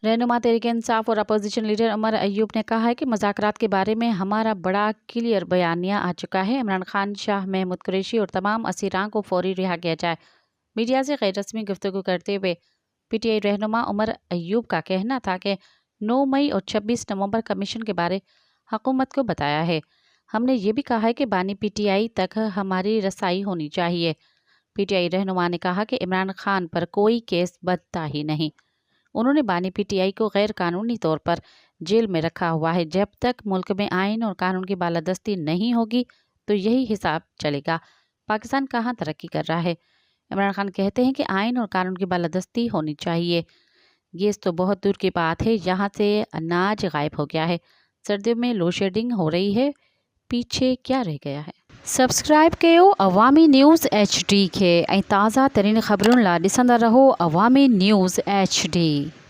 रहनुमा तहरीक इंसाफ और opposition leader Umar Ayub ने कहा है कि मुज़ाकरात के बारे में हमारा बड़ा क्लियर बयानिया आ चुका है। इमरान खान, शाह महमूद कुरैशी और तमाम असीरान को फौरी रिहा किया जाए। मीडिया से गैर रस्मी गुफ्तगू करते हुए PTI रहनुमा उमर अयूब का कहना था कि 9 मई और 26 नवंबर कमीशन के बारे हुकूमत को बताया है। हमने ये भी कहा है कि बानी PTI तक हमारी रसाई होनी चाहिए। PTI रहनुमा ने कहा कि इमरान खान पर कोई केस बनता ही नहीं। उन्होंने बानी PTI को गैर कानूनी तौर पर जेल में रखा हुआ है। जब तक मुल्क में आइन और कानून की बालादस्ती नहीं होगी तो यही हिसाब चलेगा। पाकिस्तान कहाँ तरक्की कर रहा है? इमरान खान कहते हैं कि आइन और कानून की बालादस्ती होनी चाहिए। ये तो बहुत दूर की बात है। यहाँ से अनाज गायब हो गया है। सर्दियों में लोड शेडिंग हो रही है। पीछे क्या रह गया है? सब्सक्राइब कयो अवामी न्यूज़ HD के ऐं ताज़ा तरीन ख़बरुनि लाइ ॾिसंदा रहो अवामी न्यूज़ HD।